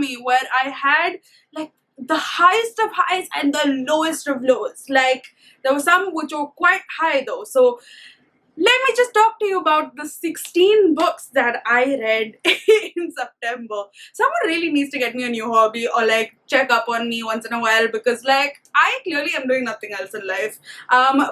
me where I had like the highest of highs and the lowest of lows. Like there were some which were quite high though. So let me just talk to you about the 16 books that I read in September. Someone really needs to get me a new hobby or like check up on me once in a while, because like I clearly am doing nothing else in life.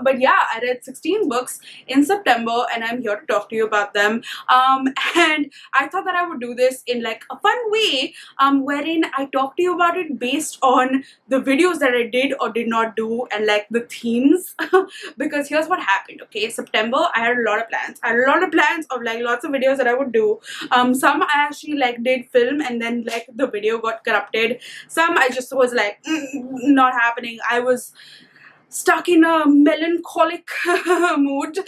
But yeah, I read 16 books in September and I'm here to talk to you about them. And I thought that I would do this in like a fun way, wherein I talk to you about it based on the videos that I did or did not do and like the themes. Because here's what happened, okay? September, I had a lot of plans. I had a lot of plans of like lots of videos that I would do. Some I actually like did film and then like the video got corrupted. Some I just was like, not happening. I was stuck in a melancholic mood.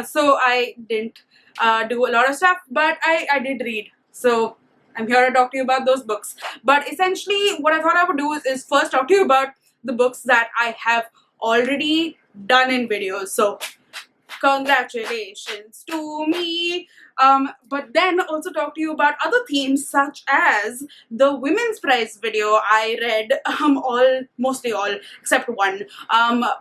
So I didn't do a lot of stuff, but I did read. So I'm here to talk to you about those books. But essentially what I thought I would do is first talk to you about the books that I have already done in videos. So congratulations to me. But then also talk to you about other themes such as the women's prize video. I read mostly all except one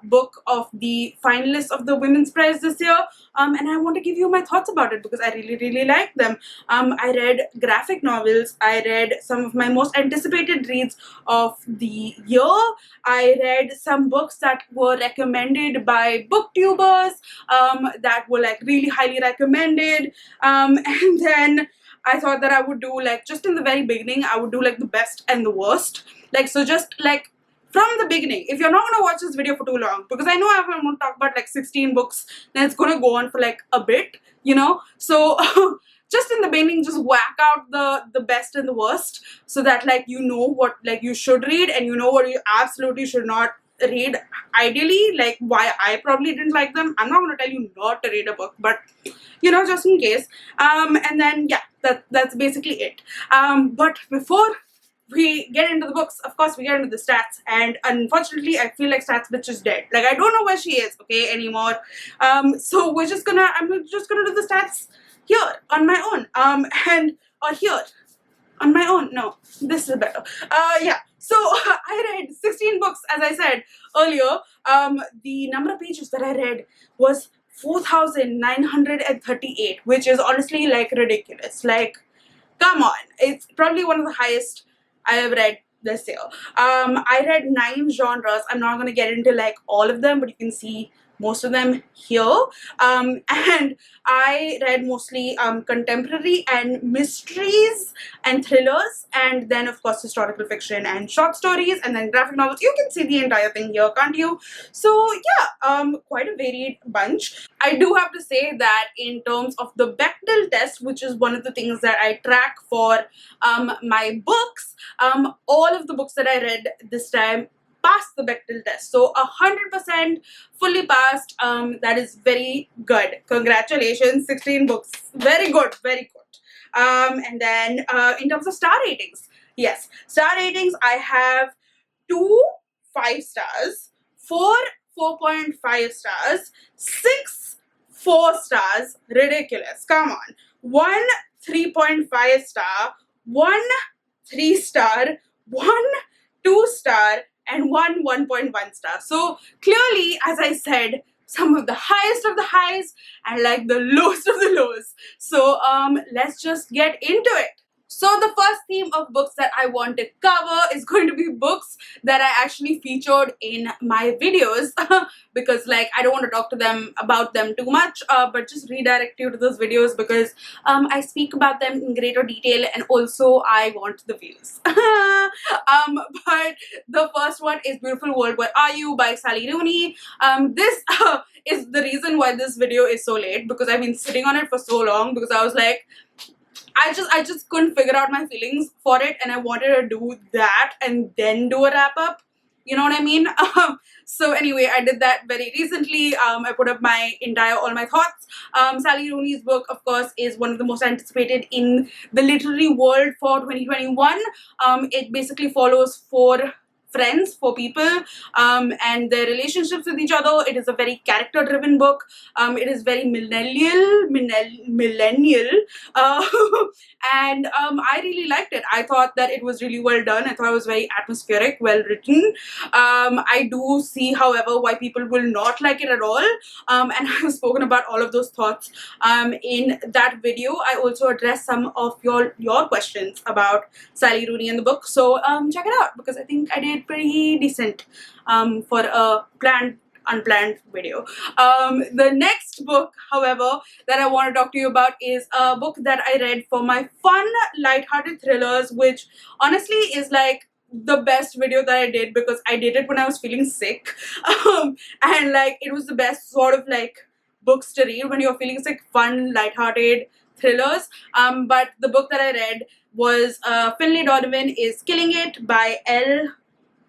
book of the finalists of the women's prize this year, and I want to give you my thoughts about it because I really like them. I read graphic novels. I read some of my most anticipated reads of the year. I read some books that were recommended by booktubers that were like really highly recommended, and then I thought that I would do like, just in the very beginning, I would do like the best and the worst. Like, so just like from the beginning, if you're not gonna watch this video for too long, because I know I'm gonna talk about like 16 books, then it's gonna go on for like a bit, you know, so just in the beginning, just whack out the best and the worst, so that like you know what like you should read and you know what you absolutely should not read. Ideally, like why I probably didn't like them. I'm not going to tell you not to read a book, but you know, just in case. And then yeah, that's basically it. But before we get into the books, of course we get into the stats, and unfortunately I feel like stats bitch is dead. Like I don't know where she is, okay, anymore. So I'm just gonna do the stats here on my own, or here on my own. No, this is better. Yeah, so I read 16 books, as I said earlier. The number of pages that I read was 4,938, which is honestly like ridiculous. Like, come on, it's probably one of the highest I have read this year. I read 9 genres. I'm not gonna get into like all of them, but you can see most of them here. And I read mostly contemporary and mysteries and thrillers, and then of course historical fiction and short stories, and then graphic novels. You can see the entire thing here, can't you? So yeah, quite a varied bunch. I do have to say that in terms of the Bechdel test, which is one of the things that I track for my books, all of the books that I read this time passed the Bechdel test. So 100% fully passed. That is very good. Congratulations, 16 books. Very good, very good. And then in terms of star ratings, yes, star ratings, I have 2 5 stars, 4 4.5 stars, 6 4 stars. Ridiculous. Come on. 1 3.5 star, 1 3 star, 1 2 star, and 1 1.1 star. So clearly, as I said, some of the highest of the highs and like the lowest of the lows. So let's just get into it. So the first theme of books that I want to cover is going to be books that I actually featured in my videos because like I don't want to talk to them about them too much, but just redirect you to those videos because I speak about them in greater detail, and also I want the views. But the first one is Beautiful World, Where Are You by Sally Rooney. This is the reason why this video is so late, because I've been sitting on it for so long, because I was like, I just couldn't figure out my feelings for it, and I wanted to do that and then do a wrap up. You know what I mean? So anyway, I did that very recently. I put up all my thoughts. Sally Rooney's book, of course, is one of the most anticipated in the literary world for 2021. It basically follows four friends, for people, and their relationships with each other. It is a very character-driven book. It is very millennial, uh, and I really liked it. I thought that it was really well done. I thought it was very atmospheric, well written. I do see, however, why people will not like it at all, and I've spoken about all of those thoughts in that video. I also addressed some of your questions about Sally Rooney in the book, so check it out, because I think I did pretty decent for a unplanned video. The next book, however, that I want to talk to you about is a book that I read for my fun, lighthearted thrillers, which honestly is like the best video that I did, because I did it when I was feeling sick, and like it was the best sort of like books to read when you're feeling sick, fun, lighthearted thrillers. But the book that I read was Finlay Donovan is Killing It by Elle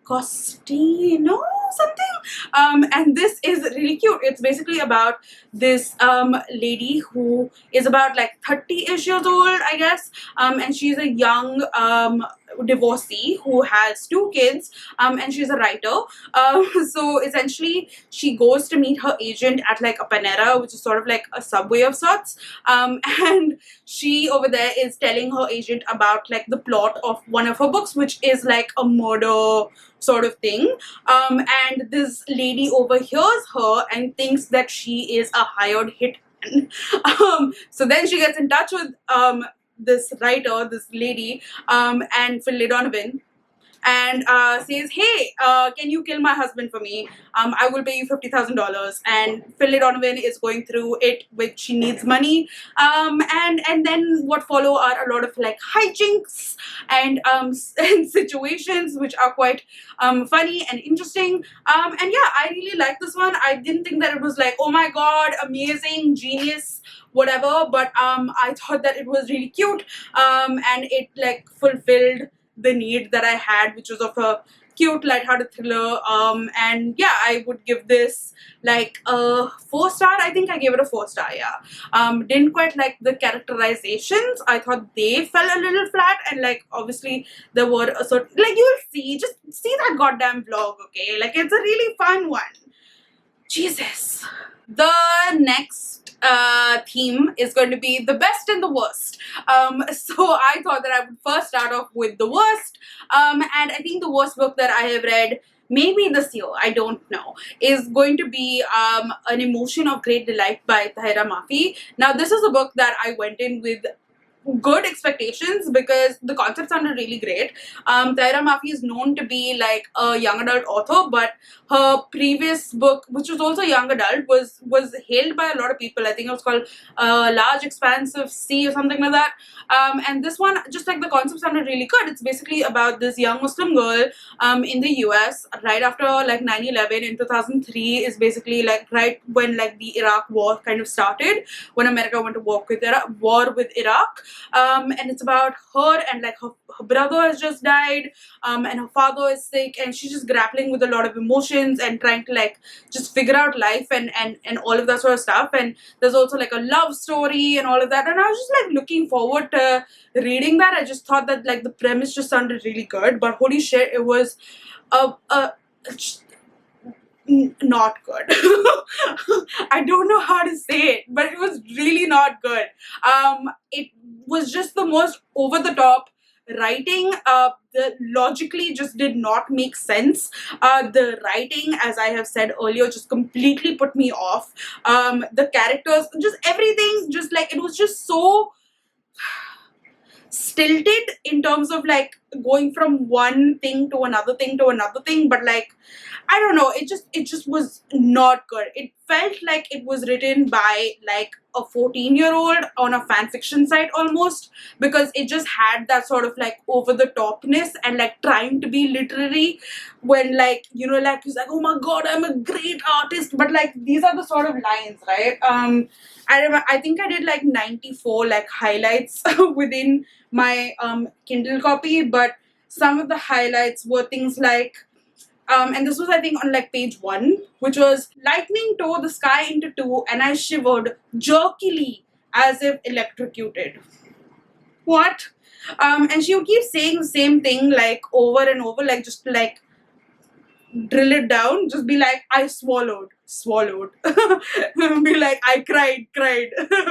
Cosimano something, and this is really cute. It's basically about this lady who is about like 30-ish years old, I guess, and she's a young divorcee who has 2 kids, and she's a writer. So essentially she goes to meet her agent at like a Panera, which is sort of like a Subway of sorts, and she over there is telling her agent about like the plot of one of her books, which is like a murder sort of thing, and this lady overhears her and thinks that she is a hired hitman. So then she gets in touch with this writer, this lady, and Finlay Donovan, and says, hey, can you kill my husband for me? I will pay you $50,000. And Finlay Donovan is going through it with she needs money, and then what follow are a lot of like hijinks and and situations which are quite funny and interesting, and yeah, I really like this one. I didn't think that it was like, oh my god, amazing, genius, whatever, but I thought that it was really cute, and it like fulfilled the need that I had, which was of a cute, lighthearted thriller. And yeah, I would give this like a 4-star. I think I gave it a 4-star. Yeah. Didn't quite like the characterizations. I thought they fell a little flat, and like obviously there were a sort, like, you will see, just see that goddamn vlog, okay? Like, it's a really fun one. Jesus. The next theme is going to be the best and the worst. So I thought that I would first start off with the worst, and I think the worst book that I have read, maybe this year, I don't know, is going to be An Emotion of Great Delight by Tahereh Mafi. Now, this is a book that I went in with good expectations because the concept sounded really great. Tahereh Mafi is known to be like a young adult author, but her previous book, which was also young adult, was hailed by a lot of people. I think it was called Large Expansive Sea or something like that. And this one, just like the concept sounded really good. It's basically about this young Muslim girl in the US right after like 9/11 in 2003, is basically like right when like the Iraq war kind of started, when America went to war with Iraq. And it's about her, and like her brother has just died, and her father is sick, and she's just grappling with a lot of emotions and trying to like just figure out life and all of that sort of stuff. And there's also like a love story and all of that, and I was just like looking forward to reading that. I just thought that like the premise just sounded really good, but holy shit, it was not good. I don't know how to say it, but it was really not good. It was just the most over the top writing. The logically just did not make sense. The writing, as I have said earlier, just completely put me off. The characters, just everything, just like it was just so stilted in terms of like going from one thing to another thing to another thing, but like I don't know, it just was not good. It felt like it was written by like a 14-year-old on a fan fiction site almost, because it just had that sort of like over the topness and like trying to be literary when like, you know, like he's like, oh my god, I'm a great artist, but like these are the sort of lines, right? I think I did like 94 like highlights within my Kindle copy, but some of the highlights were things like and this was I think on like page 1, which was lightning tore the sky into 2 and I shivered jerkily as if electrocuted. What? And she would keep saying the same thing like over and over, like just like drill it down, just be like, I swallowed. Be like, I cried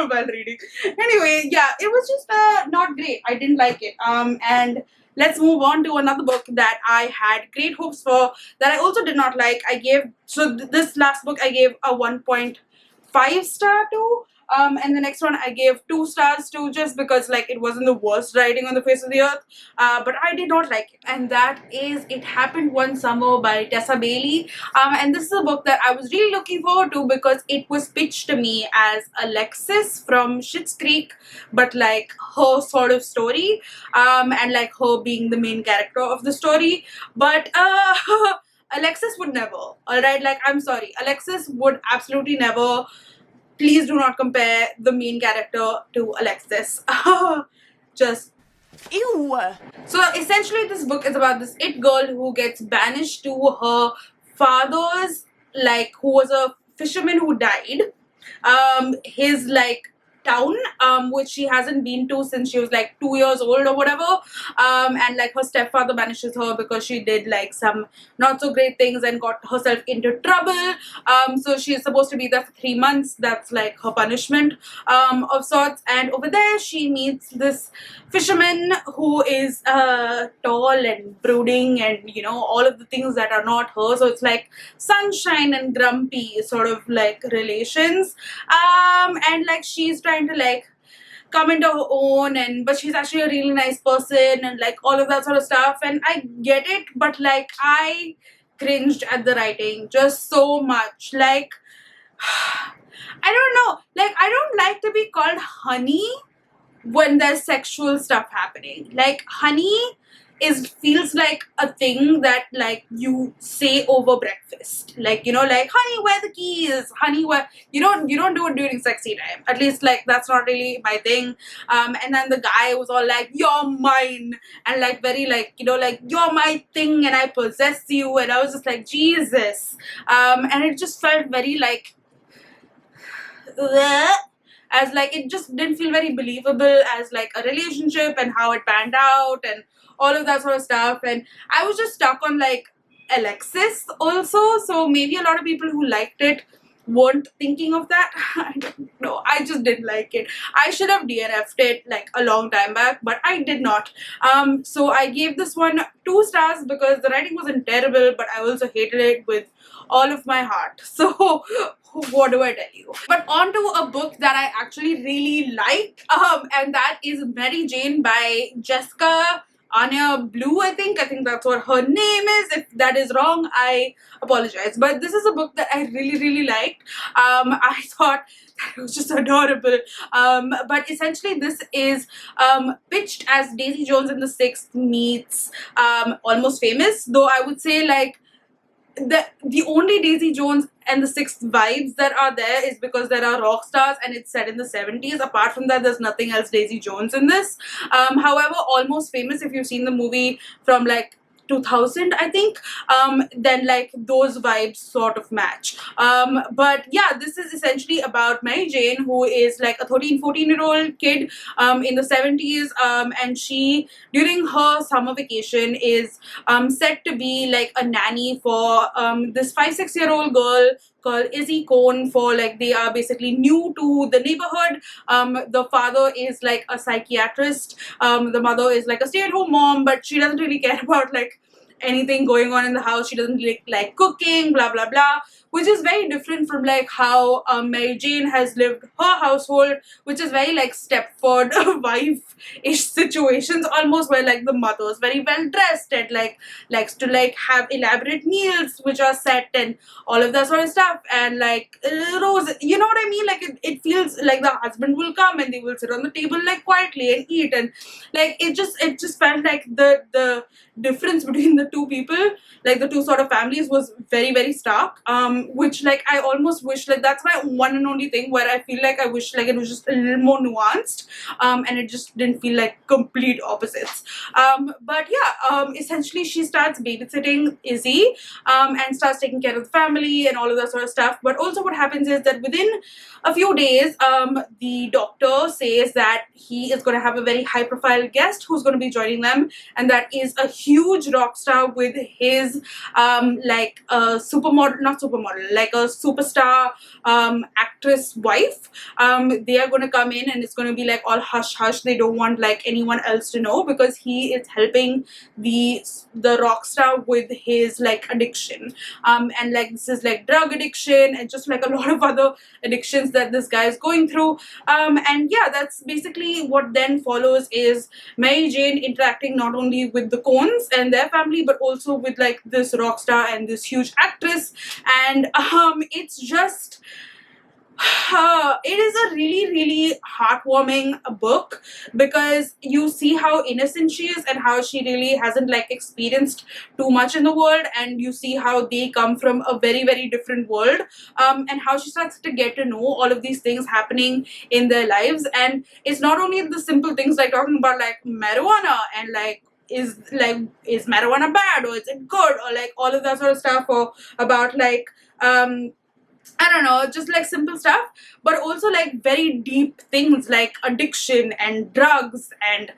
while reading. Anyway, yeah, it was just not great. I didn't like it. And let's move on to another book that I had great hopes for that I also did not like. I gave, so this last book I gave a 1.5 star to. And the next one I gave 2 stars to, just because like it wasn't the worst writing on the face of the earth, but I did not like it. And that is It Happened One Summer by Tessa Bailey. And this is a book that I was really looking forward to because it was pitched to me as Alexis from Schitt's Creek, but like her sort of story, and like her being the main character of the story. But Alexis would never. Alright, like I'm sorry, Alexis would absolutely never. Please do not compare the main character to Alexis. Just ew. So essentially this book is about this it girl who gets banished to her father's, like, who was a fisherman who died, his like town, which she hasn't been to since she was like 2 years old or whatever, and like her stepfather banishes her because she did like some not so great things and got herself into trouble. So she's supposed to be there for 3 months. That's like her punishment, of sorts. And over there she meets this fisherman who is tall and brooding and, you know, all of the things that are not her. So it's like sunshine and grumpy sort of like relations, and like she's trying to like come into her own, and but she's actually a really nice person and like all of that sort of stuff. And I get it, but like I cringed at the writing just so much. Like I don't know, like I don't like to be called honey when there's sexual stuff happening. Like honey feels like a thing that like you say over breakfast, like, you know, like honey where the keys, honey where, you don't do it during sexy time, at least like that's not really my thing. And then the guy was all like, you're mine, and like very like, you know, like you're my thing and I possess you, and I was just like, Jesus. And it just felt very like as like it just didn't feel very believable as like a relationship and how it panned out and all of that sort of stuff. And I was just stuck on like Alexis also, so maybe a lot of people who liked it weren't thinking of that. I don't know, I just didn't like it. I should have DNF'd it like a long time back, but I did not. So I gave this one 2 stars because the writing wasn't terrible, but I also hated it with all of my heart. So what do I tell you? But on to a book that I actually really liked, and that is Mary Jane by Jessica Anya Blau, I think that's what her name is. If that is wrong, I apologize. But this is a book that I really liked. I thought that it was just adorable. But essentially this is pitched as Daisy Jones and the Sixth meets Almost Famous, though I would say like the only Daisy Jones and the Sixth vibes that are there is because there are rock stars and it's set in the 70s. Apart from that, there's nothing else Daisy Jones in this. However, Almost Famous, if you've seen the movie from like 2000, I think, then like those vibes sort of match. But yeah, this is essentially about Mary Jane, who is like a 13-14-year-old kid in the 70s, and she, during her summer vacation, is set to be like a nanny for this 5-6-year-old girl called Izzy Cone. For like, they are basically new to the neighborhood. The father is like a psychiatrist, the mother is like a stay-at-home mom, but she doesn't really care about like anything going on in the house. She doesn't like cooking, blah blah blah, which is very different from like how Mary Jane has lived her household, which is very like Stepford wife-ish situations almost, where like the mother is very well dressed and like likes to like have elaborate meals which are set and all of that sort of stuff. And like Rose, you know what I mean, like it feels like the husband will come and they will sit on the table like quietly and eat, and like it just felt like the difference between the two people, like the two sort of families, was very stark. which like I almost wish like that's my one and only thing where I feel like I wish like it was just a little more nuanced, and it just didn't feel like complete opposites. But yeah, essentially she starts babysitting Izzy, and starts taking care of the family and all of that sort of stuff. But also what happens is that within a few days, the doctor says that he is going to have a very high profile guest who's going to be joining them, and that is a huge rock star with his like a supermodel, not supermodel, like a superstar actress wife. They are going to come in and it's going to be like all hush hush. They don't want like anyone else to know because he is helping the rock star with his like addiction, and like this is like drug addiction and just like a lot of other addictions that this guy is going through. And yeah, that's basically what then follows is Mary Jane interacting not only with the Coens and their family but also with like this rock star and this huge actress. And it's just it is a really heartwarming book because you see how innocent she is and how she really hasn't like experienced too much in the world, and you see how they come from a very different world, and how she starts to get to know all of these things happening in their lives. And it's not only the simple things like talking about like marijuana and like is marijuana bad or is it good or like all of that sort of stuff, or about like I don't know, just like simple stuff, but also like very deep things like addiction and drugs and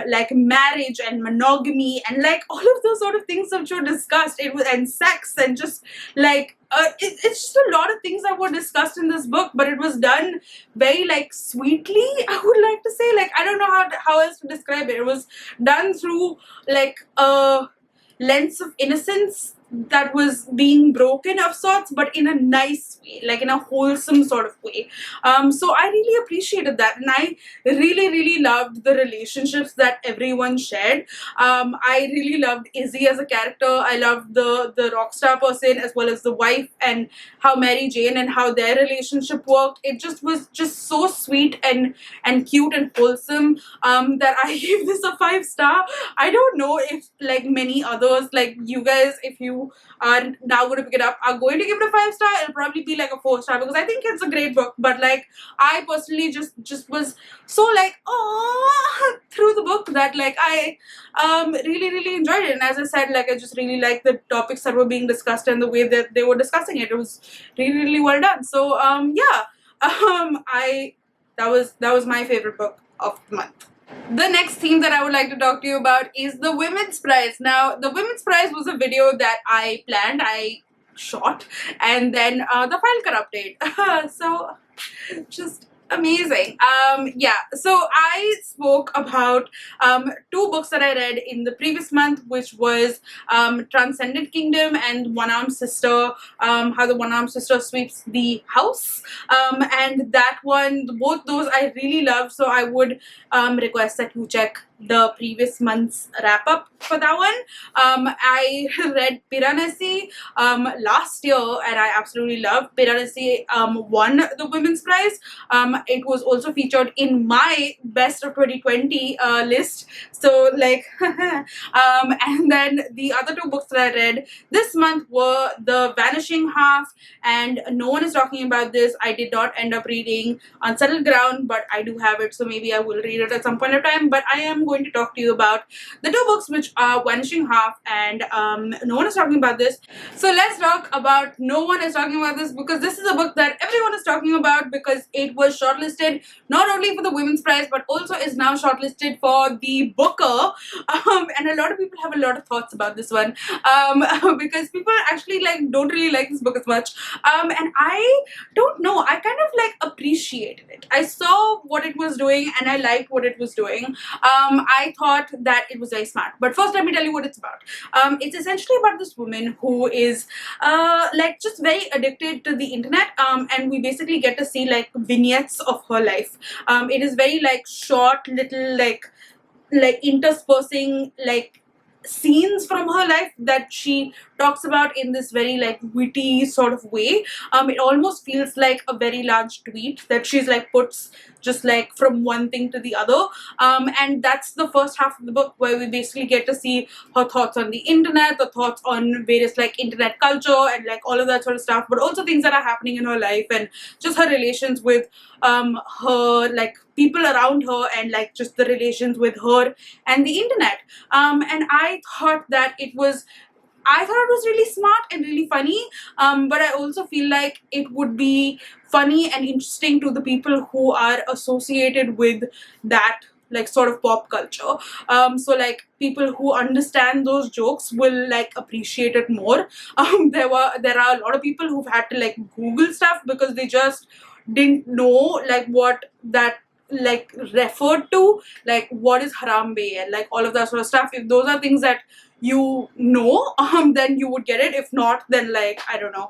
like marriage and monogamy and like all of those sort of things which were discussed. It was, and sex and just like it's just a lot of things that were discussed in this book, but it was done very like sweetly, I would like to say. Like I don't know how else to describe it. It was done through like a lens of innocence that was being broken of sorts, but in a nice way, like in a wholesome sort of way. So I really appreciated that, and I really loved the relationships that everyone shared. I really loved Izzy as a character. I loved the rock star person as well as the wife, and how Mary Jane and how their relationship worked. It just was just so sweet and cute and wholesome, that I gave this a 5-star. I don't know if like many others, like you guys, if you are now going to pick it up, are going to give it a 5-star. It'll probably be like a 4-star because I think it's a great book. But like I personally just was so like through the book that like I really enjoyed it. And as I said, like I just really liked the topics that were being discussed and the way that they were discussing it. It was really well done. So yeah, that was my favorite book of the month. The next theme that I would like to talk to you about is the Women's Prize. Now, the Women's Prize was a video that I planned, I shot, and then the file corrupted. So, just amazing. Yeah, so I spoke about 2 books that I read in the previous month, which was Transcendent Kingdom and One-Armed Sister, how the One-Armed Sister sweeps the house, and that one, both those I really loved, so I would request that you check the previous month's wrap-up for that one. I read Piranesi last year and I absolutely loved Piranesi. Won the Women's Prize. It was also featured in my best of 2020 list, so like and then the other 2 books that I read this month were The Vanishing Half and No One Is Talking About This. I did not end up reading Unsettled Ground, but I do have it, so maybe I will read it at some point of time. But I am going to talk to you about the 2 books, which are Vanishing Half and No One Is Talking About This. So let's talk about No One Is Talking About This, because this is a book that everyone is talking about because it was shortlisted not only for the Women's Prize but also is now shortlisted for the Booker, and a lot of people have a lot of thoughts about this one, because people actually like don't really like this book as much, and I don't know, I kind of like appreciated it. I saw what it was doing and I liked what it was doing. I thought that it was very smart. But first let me tell you what it's about. It's essentially about this woman who is like just very addicted to the internet, and we basically get to see like vignettes of her life. It is very like short little like interspersing like scenes from her life that she talks about in this very like witty sort of way. It almost feels like a very large tweet that she's like puts just like from one thing to the other. And that's the first half of the book, where we basically get to see her thoughts on the internet, the thoughts on various like internet culture and like all of that sort of stuff, but also things that are happening in her life and just her relations with her, like people around her, and like just the relations with her and the internet. And I thought it was really smart and really funny, but I also feel like it would be funny and interesting to the people who are associated with that like sort of pop culture. So like people who understand those jokes will like appreciate it more. There are a lot of people who've had to like Google stuff because they just didn't know like what that like referred to, like what is harambe and like all of that sort of stuff. If those are things that you know, then you would get it. If not, then like I don't know.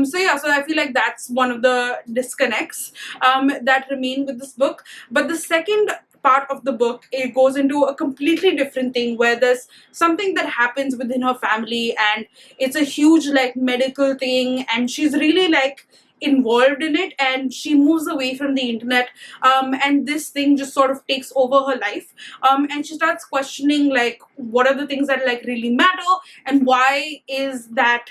So yeah, so I feel like that's one of the disconnects that remain with this book. But the second part of the book, it goes into a completely different thing, where there's something that happens within her family, and it's a huge like medical thing, and she's really like involved in it, and she moves away from the internet, and this thing just sort of takes over her life, and she starts questioning like what are the things that like really matter, and why is that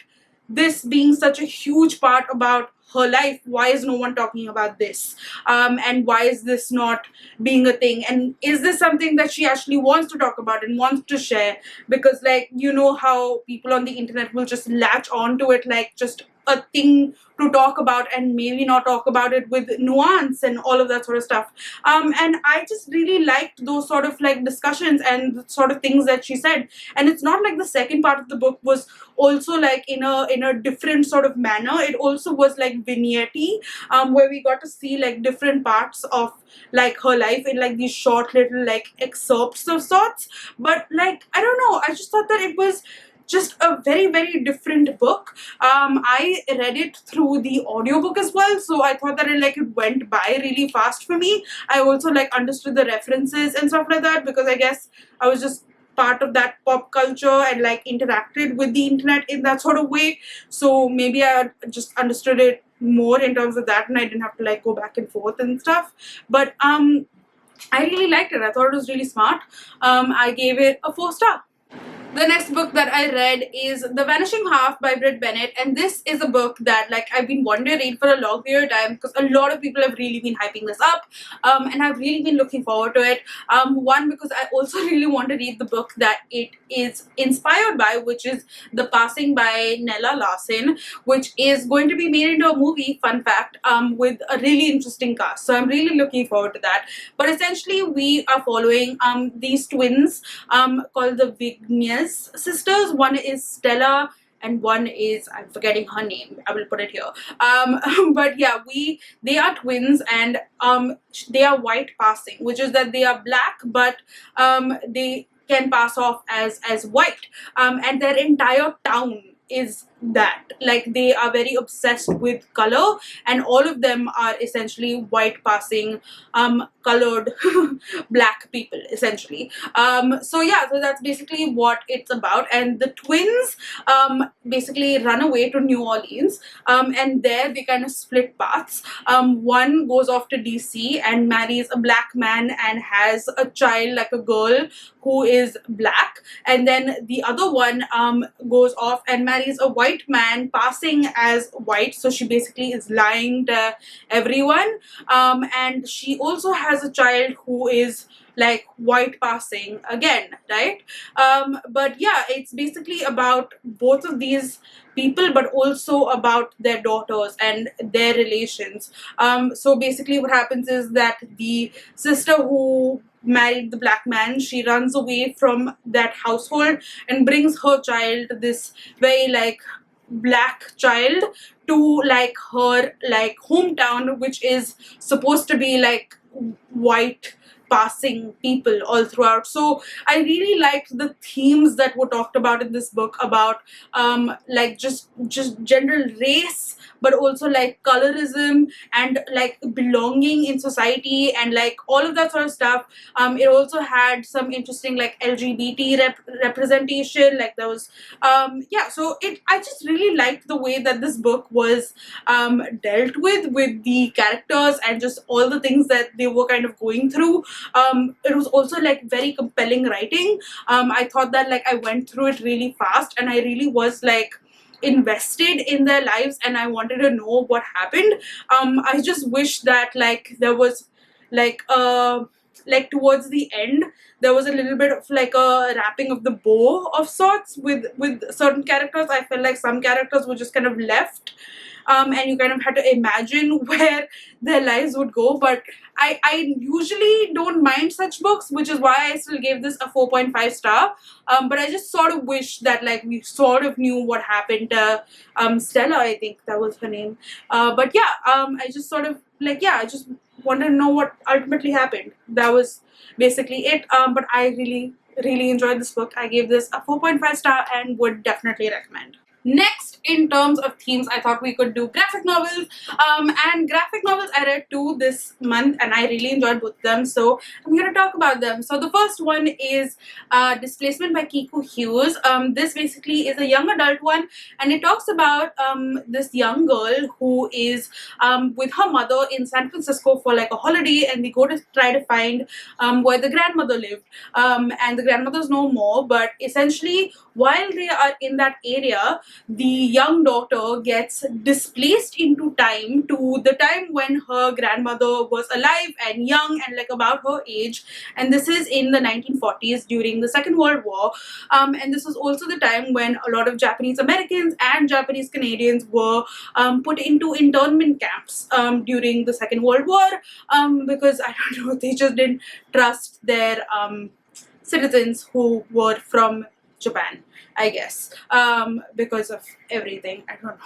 this being such a huge part about her life, why is no one talking about this, and why is this not being a thing, and is this something that she actually wants to talk about and wants to share? Because like you know how people on the internet will just latch on to it like just a thing to talk about, and maybe not talk about it with nuance and all of that sort of stuff. And I just really liked those sort of like discussions and the sort of things that she said. And it's not like the second part of the book was also like in a different sort of manner. It also was like vignette-y, where we got to see like different parts of like her life in like these short little like excerpts of sorts. But like I don't know, I just thought that it was just a very, very different book. I read it through the audiobook as well, so I thought that it went by really fast for me. I also like understood the references and stuff like that, because I guess I was just part of that pop culture and like interacted with the internet in that sort of way. So maybe I just understood it more in terms of that, and I didn't have to like go back and forth and stuff. But I really liked it. I thought it was really smart. I gave it a 4-star. The next book that I read is The Vanishing Half by Bennett, and this is a book that like I've been wanting to read for a long period of time, because a lot of people have really been hyping this up, and I've really been looking forward to it. One, because I also really want to read the book that it is inspired by, which is The Passing by Nella Larsen, which is going to be made into a movie, fun fact, with a really interesting cast. So I'm really looking forward to that. But essentially we are following these twins called the Vignes sisters. One is Stella and one is, I'm forgetting her name, I will put it here. But yeah, they are twins, and they are white passing, which is that they are black, but they can pass off as white, and their entire town is that, like, they are very obsessed with color, and all of them are essentially white passing colored black people essentially. So yeah, so that's basically what it's about. And the twins basically run away to New Orleans, and there they kind of split paths. One goes off to DC and marries a black man and has a child, like a girl who is black, and then the other one goes off and marries a white man passing as white, so she basically is lying to everyone, and she also has a child who is like white passing again, right? But yeah, it's basically about both of these people, but also about their daughters and their relations. So basically what happens is that the sister who married the black man, she runs away from that household and brings her child, this very like black child, to like her like hometown, which is supposed to be like white passing people all throughout. So I really liked the themes that were talked about in this book about like just general race, but also like colorism and like belonging in society and like all of that sort of stuff. It also had some interesting like LGBT representation. Like there was yeah, so I just really liked the way that this book was dealt with the characters and just all the things that they were kind of going through. It was also like very compelling writing. I thought that like I went through it really fast and I really was like invested in their lives and I wanted to know what happened. I just wish that like there was like towards the end there was a little bit of like a wrapping of the bow of sorts with certain characters. I felt like some characters were just kind of left and you kind of had to imagine where their lives would go. But I usually don't mind such books, which is why I still gave this a 4.5 star. But I just sort of wish that like we sort of knew what happened to Stella, I think that was her name. But yeah, I just sort of like, yeah, I just wanted to know what ultimately happened. That was basically it. But I really enjoyed this book. I gave this a 4.5 star and would definitely recommend. Next, in terms of themes, I thought we could do graphic novels. And graphic novels, I read 2 this month and I really enjoyed both of them. So I'm here to talk about them. So the first one is Displacement by Kiku Hughes. This basically is a young adult one and it talks about this young girl who is with her mother in San Francisco for like a holiday, and they go to try to find where the grandmother lived. And the grandmother's no more, but essentially while they are in that area, the young daughter gets displaced into time to the time when her grandmother was alive and young and like about her age, and this is in the 1940s during the Second World War. And this was also the time when a lot of Japanese Americans and Japanese Canadians were put into internment camps during the Second World War because I don't know, they just didn't trust their citizens who were from Japan, I guess, because of everything. I don't know.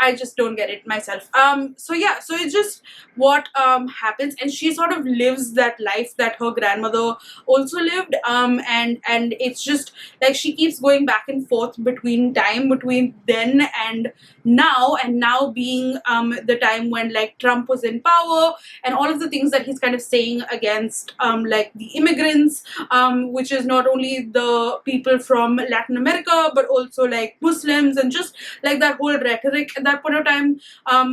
I just don't get it myself. So yeah, so it's just what happens, and she sort of lives that life that her grandmother also lived. And it's just like she keeps going back and forth between time between then and now being the time when like Trump was in power and all of the things that he's kind of saying against like the immigrants, which is not only the people from Latin America but also like Muslims, and just like that whole rhetoric at that point of time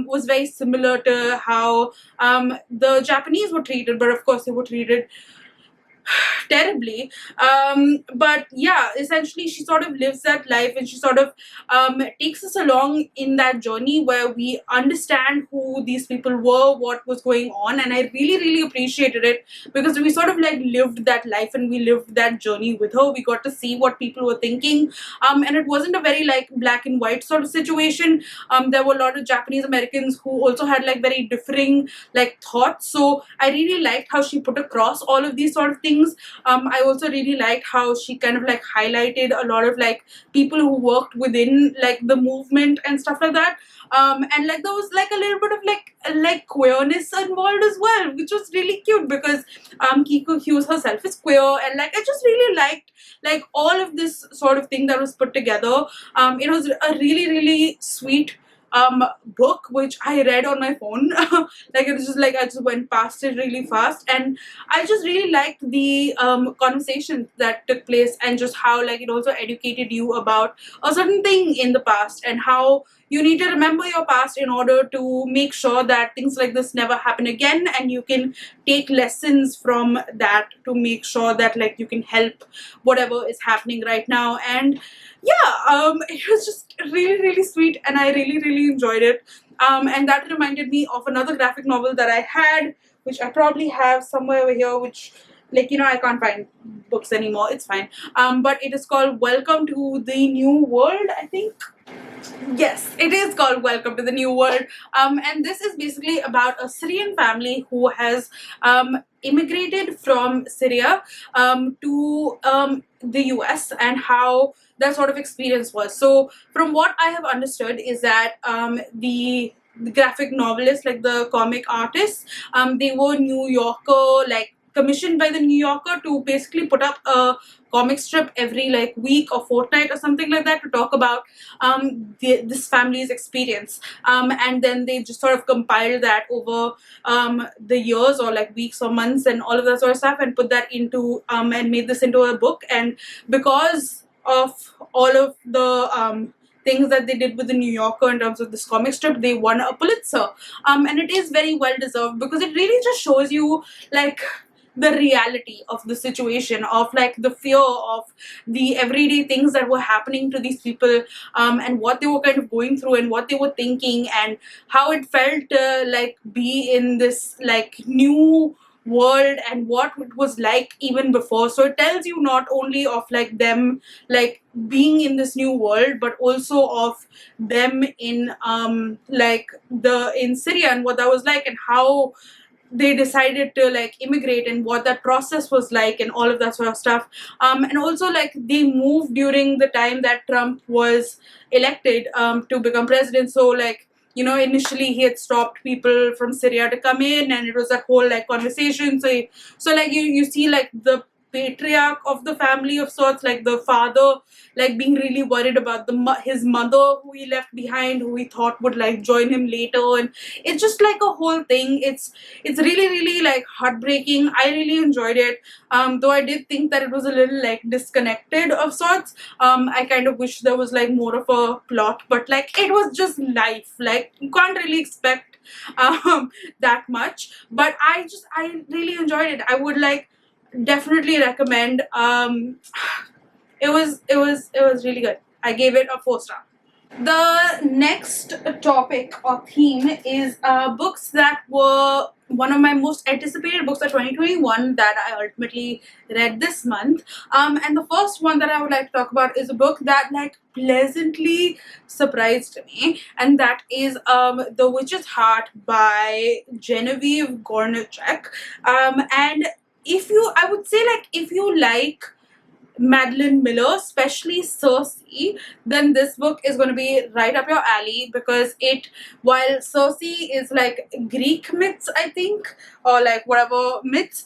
was very similar to how the Japanese were treated, but of course they were treated terribly. But yeah, essentially she sort of lives that life and she sort of takes us along in that journey where we understand who these people were, what was going on, and I really appreciated it because we sort of like lived that life and we lived that journey with her. We got to see what people were thinking, and it wasn't a very like black and white sort of situation. There were a lot of Japanese Americans who also had like very differing like thoughts, so I really liked how she put across all of these sort of things. I also really liked how she kind of like highlighted a lot of like people who worked within like the movement and stuff like that. And like there was like a little bit of like queerness involved as well, which was really cute because Kiku Hughes herself is queer, and like I just really liked like all of this sort of thing that was put together. It was a really sweet book which I read on my phone. Like it was just like I just went past it really fast, and I just really liked the conversations that took place and just how like it also educated you about a certain thing in the past and how you need to remember your past in order to make sure that things like this never happen again, and you can take lessons from that to make sure that like you can help whatever is happening right now. And yeah, it was just really sweet and I really enjoyed it. And that reminded me of another graphic novel that I had, which I probably have somewhere over here, which like, you know, I can't find books anymore, it's fine. But it is called Welcome to the New World, I think. Yes, it is called Welcome to the New World. And this is basically about a Syrian family who has immigrated from Syria to the US, and how that sort of experience was. So from what I have understood is that the graphic novelists, like the comic artists, they were New Yorker like commissioned by the New Yorker to basically put up a comic strip every like week or fortnight or something like that to talk about this family's experience, and then they just sort of compiled that over the years or like weeks or months and all of that sort of stuff, and put that into and made this into a book. And because of all of the things that they did with the New Yorker in terms of this comic strip, they won a Pulitzer, and it is very well deserved, because it really just shows you like the reality of the situation, of like the fear of the everyday things that were happening to these people, and what they were kind of going through and what they were thinking, and how it felt to like be in this like new world and what it was like even before. So it tells you not only of like them like being in this new world, but also of them in like in Syria and what that was like, and how they decided to like immigrate and what that process was like and all of that sort of stuff. And also like they moved during the time that Trump was elected to become president. So like, you know, initially he had stopped people from Syria to come in, and it was that whole like conversation. So like you see like the patriarch of the family of sorts, like the father, like being really worried about his mother who he left behind, who he thought would like join him later, and it's just like a whole thing. It's really like heartbreaking. I really enjoyed it, though I did think that it was a little like disconnected of sorts. I kind of wish there was like more of a plot, but like it was just life. Like you can't really expect that much, but I really enjoyed it. I would like definitely recommend. It was really good. I gave it a 4-star. The next topic or theme is books that were one of my most anticipated books of 2021 that I ultimately read this month. And the first one that I would like to talk about is a book that like pleasantly surprised me, and that is The Witch's Heart by Genevieve Gornichec. And I would say like if you like Madeline Miller, especially Circe, then this book is going to be right up your alley, because while Circe is like Greek myths, I think, or like whatever myths,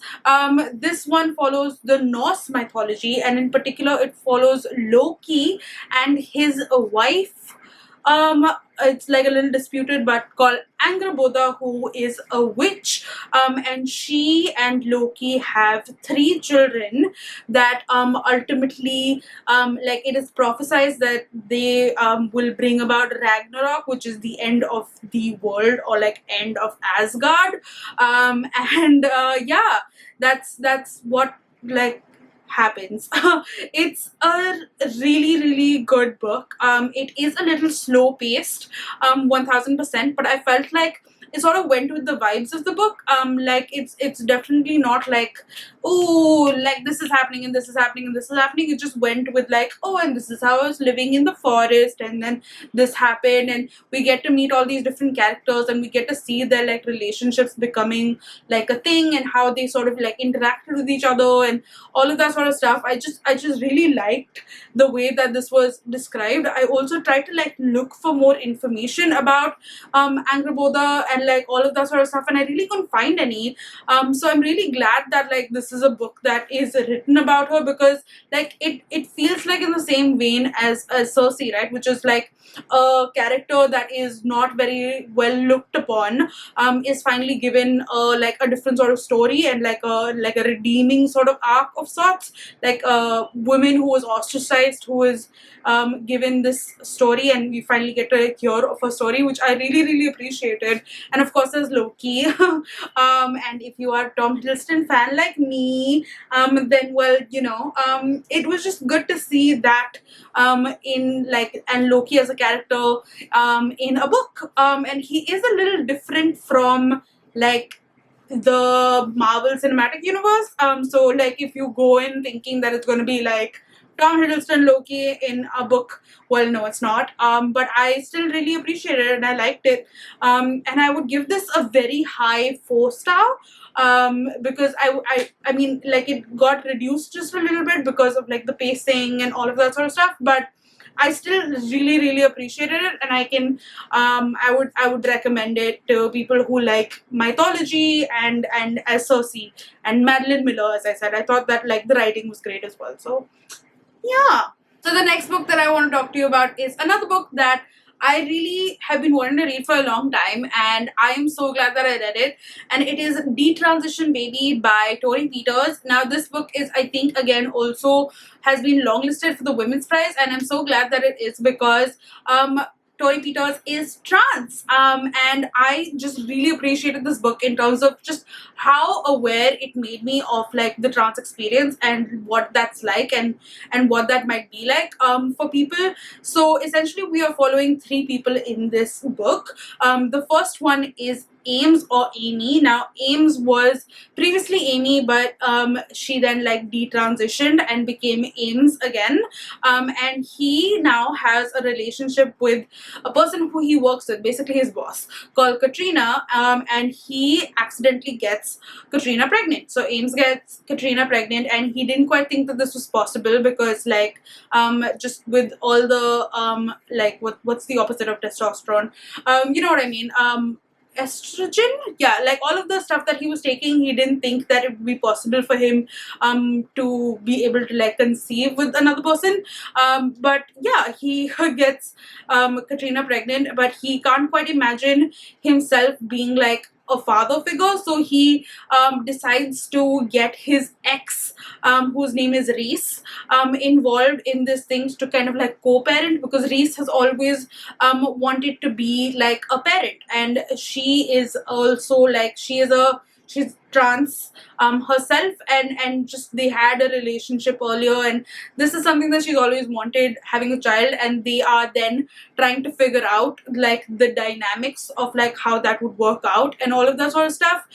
this one follows the Norse mythology, and in particular it follows Loki and his wife. It's like a little disputed, but called Angrboda, who is a witch, and she and Loki have 3 children that ultimately like it is prophesied that they will bring about Ragnarok, which is the end of the world, or like end of Asgard. And yeah, that's what like happens. It's a really good book. It is a little slow paced, 1000%, but I felt like it sort of went with the vibes of the book. Like it's definitely not like, oh, like this is happening and this is happening and this is happening. It just went with like, oh, and this is how I was living in the forest, and then this happened, and we get to meet all these different characters, and we get to see their like relationships becoming like a thing, and how they sort of like interacted with each other and all of that sort of stuff. I just really liked the way that this was described. I also tried to like look for more information about Angrboda and like all of that sort of stuff, and I really couldn't find any. So I'm really glad that like this is a book that is written about her, because like it feels like in the same vein as Circe, right, which is like a character that is not very well looked upon, is finally given like a different sort of story, and like a redeeming sort of arc of sorts, like a woman who was ostracized, who is given this story, and we finally get to hear of her story, which I really appreciated. And of course there's Loki. And if you are a Tom Hiddleston fan like me, then well, you know, it was just good to see that in like, and Loki as a character in a book, and he is a little different from like the Marvel Cinematic Universe. So like if you go in thinking that it's going to be like Tom Hiddleston Loki in a book, well, no, it's not. But I still really appreciated it and I liked it. And I would give this a very high 4-star. Because I mean, like it got reduced just a little bit because of like the pacing and all of that sort of stuff. But I still really appreciated it, and I would recommend it to people who like mythology and SOC and Madeline Miller. As I said, I thought that like the writing was great as well. So yeah. So the next book that I want to talk to you about is another book that I really have been wanting to read for a long time, and I am so glad that I read it. And it is Detransition Baby by Torrey Peters. Now this book is, I think, again also has been longlisted for the Women's Prize, and I'm so glad that it is because Torrey Peters is trans, and I just really appreciated this book in terms of just how aware it made me of like the trans experience and what that's like and what that might be like for people. So essentially, we are following three people in this book. The first one is Ames or Amy. Now Ames was previously Amy, but she then like detransitioned and became Ames again, and he now has a relationship with a person who he works with, basically his boss, called Katrina, and he accidentally gets Katrina pregnant. So Ames gets Katrina pregnant, and he didn't quite think that this was possible because like just with all the like what's the opposite of testosterone, you know what I mean, estrogen, yeah, like all of the stuff that he was taking, he didn't think that it would be possible for him to be able to like conceive with another person, but yeah, he gets Katrina pregnant, but he can't quite imagine himself being like a father figure, so he decides to get his ex, whose name is Reese, involved in these things to kind of like co-parent, because Reese has always wanted to be like a parent, and she is also like she's trans herself, and just they had a relationship earlier, and this is something that she's always wanted, having a child, and they are then trying to figure out like the dynamics of like how that would work out and all of that sort of stuff.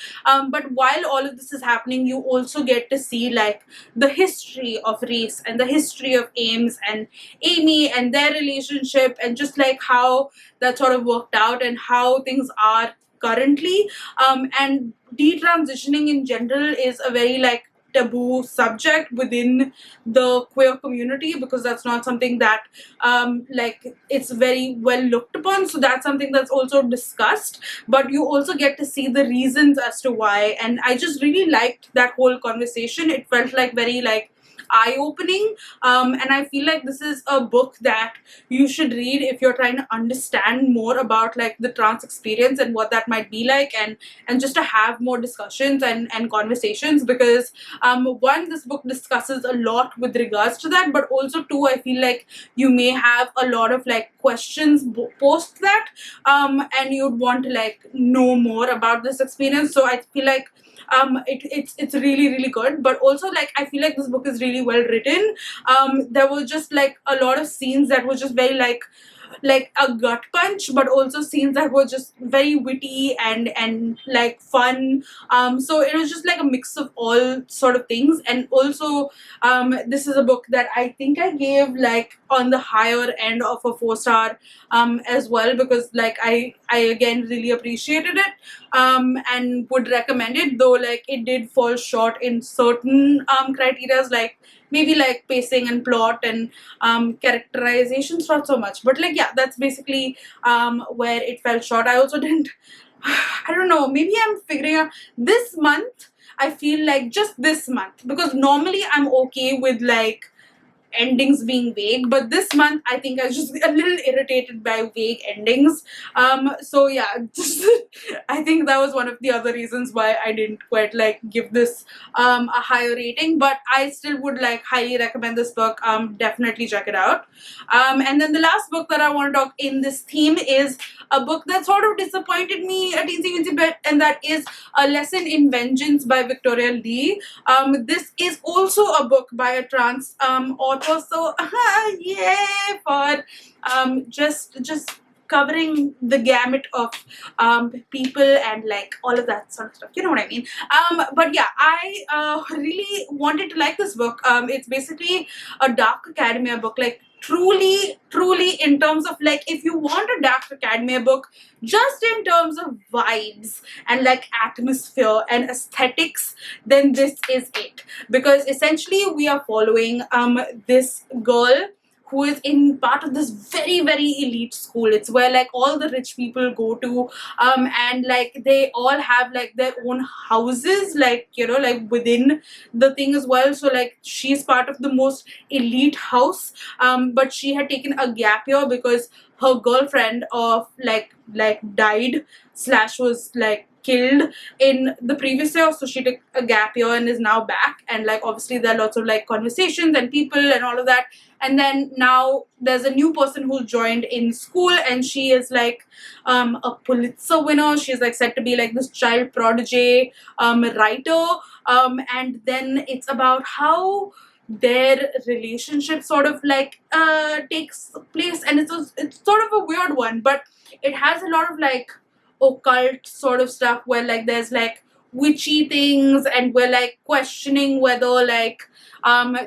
But while all of this is happening, you also get to see like the history of Reese and the history of Ames and Amy and their relationship, and just like how that sort of worked out and how things are currently. And detransitioning in general is a very like taboo subject within the queer community, because that's not something that like it's very well looked upon, so that's something that's also discussed, but you also get to see the reasons as to why, and I just really liked that whole conversation. It felt like very like eye-opening, and I feel like this is a book that you should read if you're trying to understand more about like the trans experience and what that might be like, and just to have more discussions and conversations, because one, this book discusses a lot with regards to that, but also two, I feel like you may have a lot of like questions post that, and you'd want to like know more about this experience. So I feel like it's really good, but also like I feel like this book is really well written. There were just like a lot of scenes that were just very like a gut punch, but also scenes that were just very witty and like fun. So it was just like a mix of all sort of things, and also this is a book that I think I gave like on the higher end of a 4-star as well, because like I again really appreciated it, and would recommend it, though like it did fall short in certain criterias, like maybe like pacing and plot and characterizations, not so much, but like yeah, that's basically where it fell short. I also didn't I don't know, maybe I'm figuring out this month. I feel like just this month, because normally I'm okay with like endings being vague, but this month I think I was just a little irritated by vague endings. So yeah, just I think that was one of the other reasons why I didn't quite like give this a higher rating, but I still would like highly recommend this book. Definitely check it out. And then the last book that I want to talk in this theme is a book that sort of disappointed me a teensy bit, and that is A Lesson in Vengeance by Victoria Lee. This is also a book by a trans author, so yay for just covering the gamut of people and like all of that sort of stuff, you know what I mean. But yeah, I really wanted to like this book. It's basically a dark academia book, like truly in terms of like, if you want a dark academia book just in terms of vibes and like atmosphere and aesthetics, then this is it, because essentially we are following this girl who is in part of this very, very elite school. It's where like all the rich people go to, and like they all have like their own houses, like, you know, like within the thing as well. So like she's part of the most elite house, but she had taken a gap year because her girlfriend of like died slash was like killed in the previous year, so she took a gap year and is now back. And like obviously there are lots of like conversations and people and all of that. And then now there's a new person who joined in school, and she is like a Pulitzer winner. She's like said to be like this child prodigy writer, and then it's about how their relationship sort of like takes place, and it's sort of a weird one, but it has a lot of like occult sort of stuff where like there's like witchy things, and we're like questioning whether like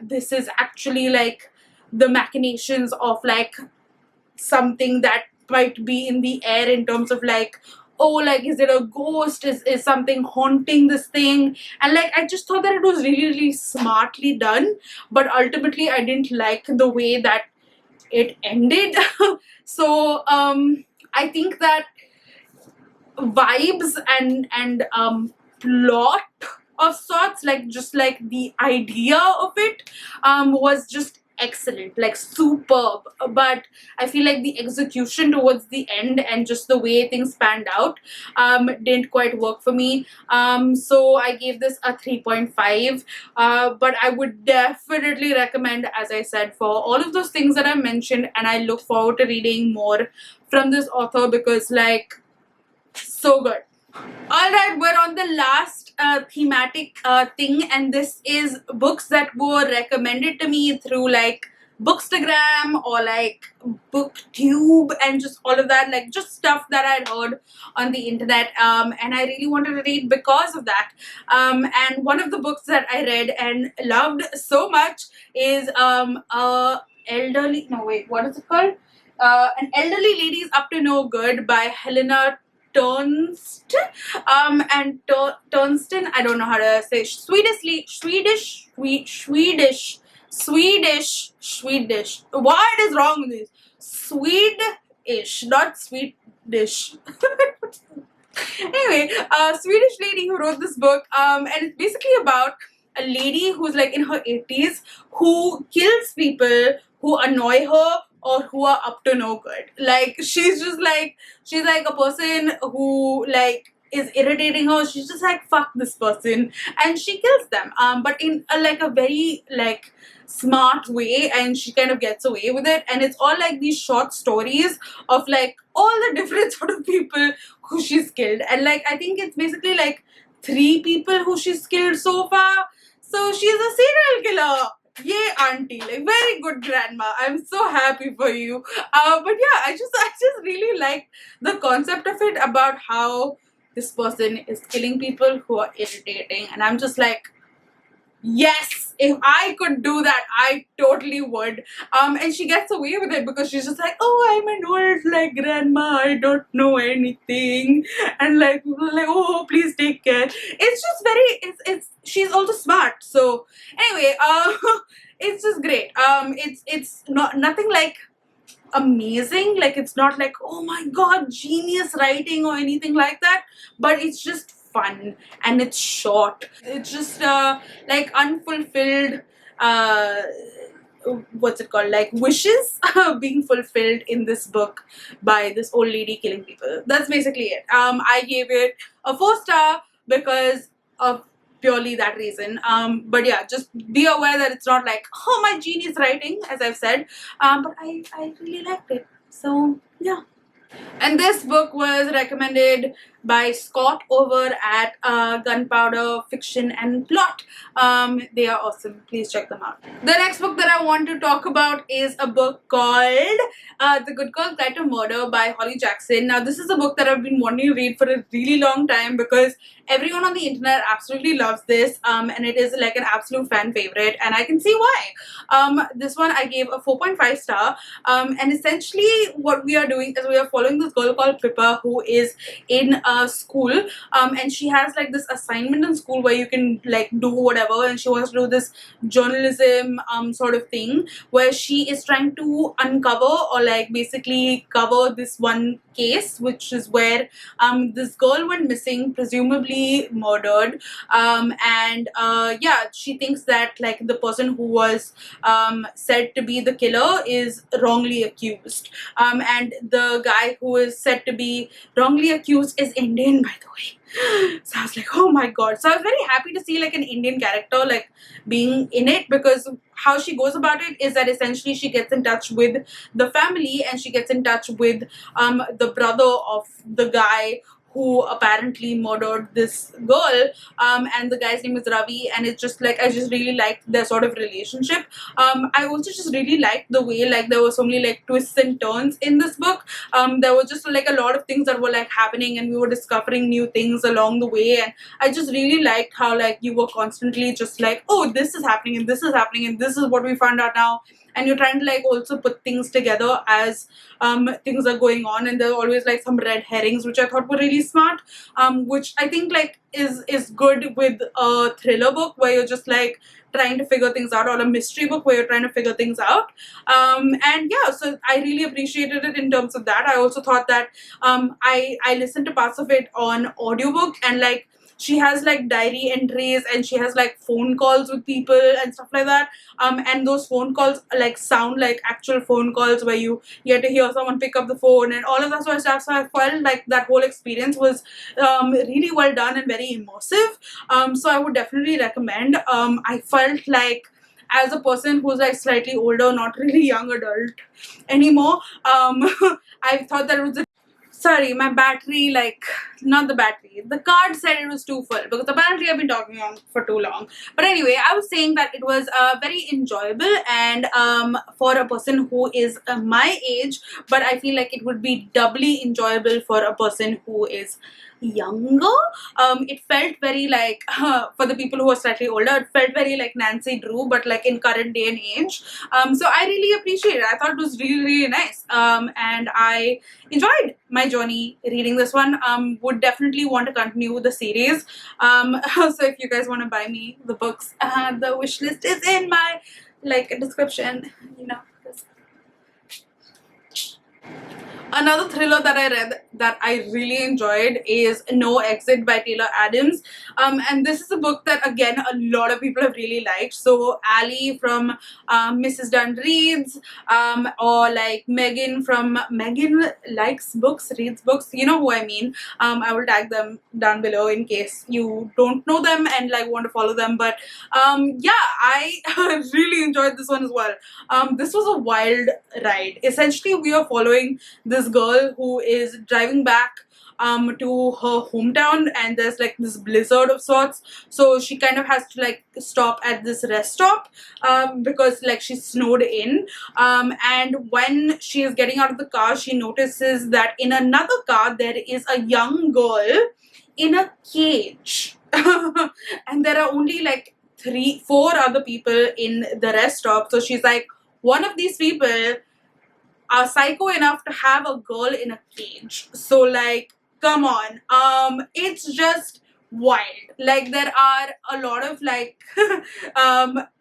this is actually like the machinations of like something that might be in the air in terms of like, oh, like is it a ghost, is something haunting this thing. And like I just thought that it was really, really smartly done, but ultimately I didn't like the way that it ended. So I think that vibes and plot of sorts, like just like the idea of it was just excellent, like superb, but I feel like the execution towards the end and just the way things panned out didn't quite work for me. So I gave this a 3.5, but I would definitely recommend, as I said, for all of those things that I mentioned, and I look forward to reading more from this author because like so good. Alright, we're on the last thematic thing, and this is books that were recommended to me through like Bookstagram or like Booktube and just all of that, like just stuff that I'd heard on the internet, and I really wanted to read because of that. And one of the books that I read and loved so much is An Elderly Lady's Up to No Good by Helene Tursten, and Tursten, I don't know how to say Swedish. What is wrong with this? Swedish, not Swedish. Anyway, a Swedish lady who wrote this book, and it's basically about a lady who's like in her 80s who kills people who annoy her or who are up to no good. Like she's like a person who like is irritating her. She's just like, fuck this person, and she kills them, but in like a very like smart way, and she kind of gets away with it. And it's all like these short stories of like all the different sort of people who she's killed, and like I think it's basically like 3 people who she's killed so far. So she's a serial killer. Yay, auntie, like very good grandma. I'm so happy for you. But yeah, I just really like the concept of it, about how this person is killing people who are irritating, and I'm just like, yes, if I could do that, I totally would. And she gets away with it because she's just like, oh, I'm an old like grandma, I don't know anything, and like people are like, oh, please take care. It's just very, it's she's also smart. So anyway, it's just great. It's not nothing like amazing, like it's not like, oh my god, genius writing or anything like that, but it's just fun and it's short. It's just like unfulfilled what's it called, like wishes being fulfilled in this book by this old lady killing people. That's basically it. I gave it a 4-star because of purely that reason. But yeah, just be aware that it's not like, oh, my genius writing, as I've said, but I really liked it. So yeah. And this book was recommended by Scott over at Gunpowder Fiction and Plot. They are awesome. Please check them out. The next book that I want to talk about is a book called The Good Girl Guide to Murder by Holly Jackson. Now, this is a book that I've been wanting to read for a really long time because everyone on the internet absolutely loves this, and it is like an absolute fan favorite, and I can see why. This one I gave a 4.5 star, and essentially what we are doing is we are following this girl called Pippa who is in school, and she has like this assignment in school where you can like do whatever, and she wants to do this journalism sort of thing where she is trying to uncover or like basically cover this one case, which is where this girl went missing, presumably murdered, and yeah, she thinks that like the person who was said to be the killer is wrongly accused, and the guy who is said to be wrongly accused is Indian, by the way. So I was like, oh my god. So I was very happy to see like an Indian character like being in it, because how she goes about it is that essentially she gets in touch with the family, and she gets in touch with the brother of the guy who apparently murdered this girl, and the guy's name is Ravi, and it's just like I just really liked their sort of relationship. I also just really liked the way like there were so many like twists and turns in this book. There were just like a lot of things that were like happening, and we were discovering new things along the way, and I just really liked how like you were constantly just like, oh, this is happening and this is happening and this is what we found out now, and you're trying to like also put things together as things are going on, and there are always like some red herrings, which I thought were really smart, which I think like is good with a thriller book where you're just like trying to figure things out, or a mystery book where you're trying to figure things out. And yeah, so I really appreciated it in terms of that. I also thought that I listened to parts of it on audiobook, and like she has like diary entries, and she has like phone calls with people and stuff like that, and those phone calls like sound like actual phone calls where you get to hear someone pick up the phone and all of that sort of stuff. So I felt like that whole experience was really well done and very immersive. So I would definitely recommend. I felt like as a person who's like slightly older, not really young adult anymore, I thought that it was sorry, my battery, like, not the battery, the card said it was too full, because apparently I've been talking on for too long. But anyway, I was saying that it was very enjoyable, and for a person who is my age, but I feel like it would be doubly enjoyable for a person who is younger. It felt very like for the people who are slightly older, it felt very like Nancy Drew, but like in current day and age. So I really appreciate it. I thought it was really, really nice, and I enjoyed my journey reading this one. Would definitely want to continue with the series. So if you guys want to buy me the books, the wish list is in my like description, you know. Another thriller that I read that I really enjoyed is No Exit by Taylor Adams. And this is a book that, again, a lot of people have really liked. So Ali from Mrs. Dunn Reads, or like Megan from Megan Likes Books, Reads Books. You know who I mean. I will tag them down below in case you don't know them and like want to follow them. But yeah, I really enjoyed this one as well. This was a wild ride. Essentially, we are following this girl who is driving back to her hometown, and there's like this blizzard of sorts, so she kind of has to like stop at this rest stop because like she's snowed in, and when she is getting out of the car, she notices that in another car there is a young girl in a cage and there are only like 4 other people in the rest stop. So she's like, one of these people are psycho enough to have a girl in a cage. So like, come on. It's just wild. Like there are a lot of like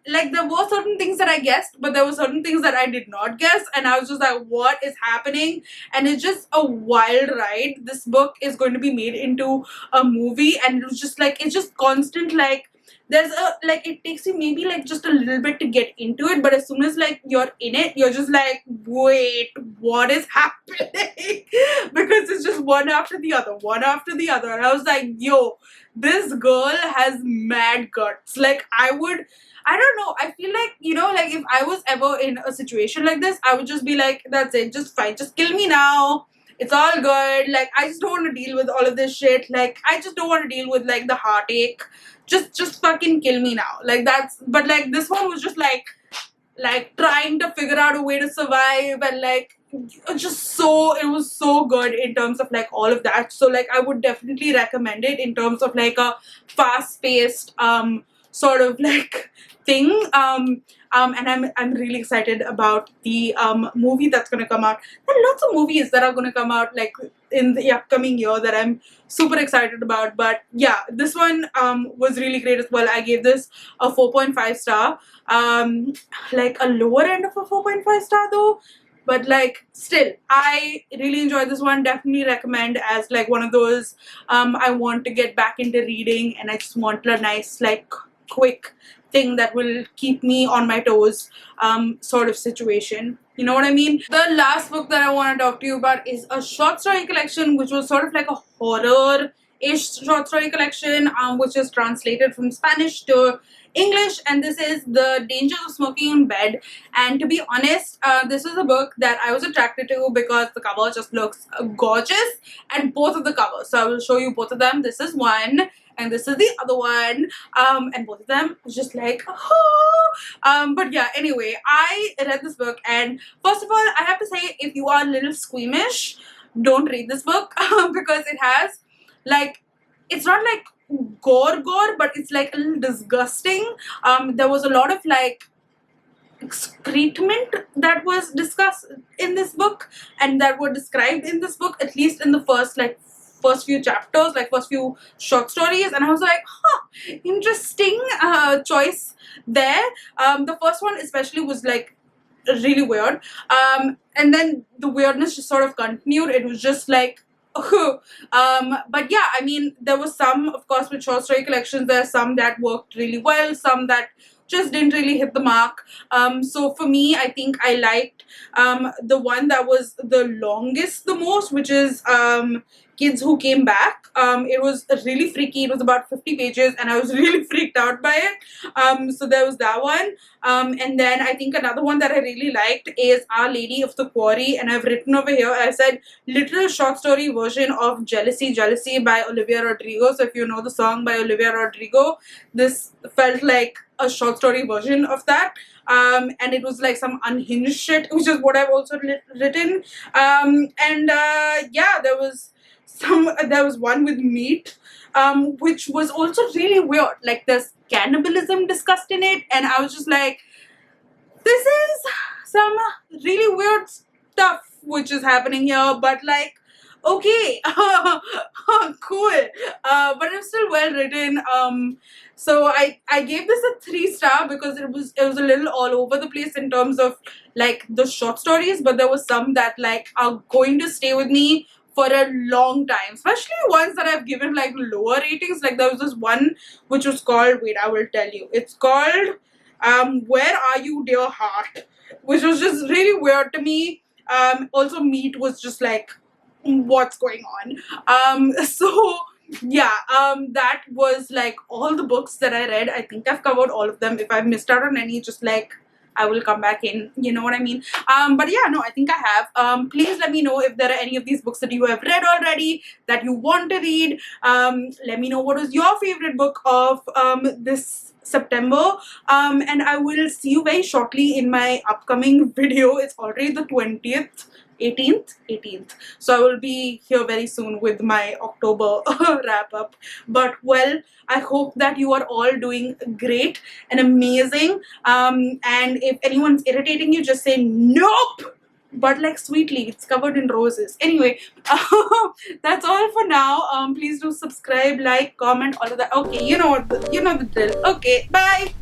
like there were certain things that I guessed, but there were certain things that I did not guess, and I was just like, what is happening? And it's just a wild ride. This book is going to be made into a movie, and it was just like, it's just constant like, there's a like, it takes you maybe like just a little bit to get into it, but as soon as like you're in it, you're just like, wait, what is happening? Because it's just one after the other, and I was like, yo, this girl has mad guts. Like I don't know, I feel like, you know, like if I was ever in a situation like this, I would just be like, that's it, just fine, just kill me now, it's all good. Like I just don't want to deal with all of this shit. Like I just don't want to deal with like the heartache. Just fucking kill me now. Like that's, but like this one was just like trying to figure out a way to survive, and like it was so good in terms of like all of that. So like I would definitely recommend it in terms of like a fast-paced sort of like thing. And I'm really excited about the movie that's gonna come out. There are lots of movies that are gonna come out like in the upcoming year that I'm super excited about. But yeah, this one was really great as well. I gave this a 4.5 star. Like a lower end of a 4.5 star though, but like still I really enjoyed this one. Definitely recommend as like one of those I want to get back into reading and I just want a nice like quick thing that will keep me on my toes sort of situation. You know what I mean? The last book that I want to talk to you about is a short story collection which was sort of like a horror-ish short story collection which is translated from Spanish to English, and this is The Dangers of Smoking in Bed. And to be honest, this is a book that I was attracted to because the cover just looks gorgeous, and both of the covers. So I will show you both of them. This is one and this is the other one, and both of them was just like, oh. But yeah, anyway, I read this book, and first of all, I have to say, if you are a little squeamish, don't read this book because it has like, it's not like gore, but it's like a little disgusting. There was a lot of like excrement that was discussed in this book and that were described in this book, at least in the first few chapters, like first few short stories, and I was like, interesting choice there. The first one especially was like really weird, and then the weirdness just sort of continued. It was just like but yeah, I mean, there was some, of course, with short story collections, there are some that worked really well, some that just didn't really hit the mark. So for me, I think I liked the one that was the longest the most, which is Kids Who Came Back. It was really freaky. It was about 50 pages and I was really freaked out by it. So there was that one. And then I think another one that I really liked is Our Lady of the Quarry, and I've written over here, I said literal short story version of Jealousy by Olivia Rodrigo. So if you know the song by Olivia Rodrigo, this felt like a short story version of that. And it was like some unhinged shit, which is what I've also written. Yeah, there was one with meat, which was also really weird. Like there's cannibalism discussed in it, and I was just like, this is some really weird stuff which is happening here, but like, okay, cool, but it was still well written. So I gave this a 3-star because it was a little all over the place in terms of like the short stories, but there was some that like are going to stay with me for a long time, especially ones that I've given like lower ratings. Like there was this one which was called, wait, I will tell you, it's called Where Are You, Dear Heart, which was just really weird to me. Also meat was just like, what's going on? So yeah, that was like all the books that I read. I think I've covered all of them. If I've missed out on any, just like I will come back in, you know what I mean? But yeah, no, I think I have. Please let me know if there are any of these books that you have read already that you want to read. Let me know what was your favorite book of this September, and I will see you very shortly in my upcoming video. It's already the 18th, so I will be here very soon with my October wrap up. But well, I hope that you are all doing great and amazing, and if anyone's irritating you, just say nope, but like sweetly, it's covered in roses. Anyway, that's all for now. Please do subscribe, like, comment, all of that. Okay, you know the drill. Okay, bye.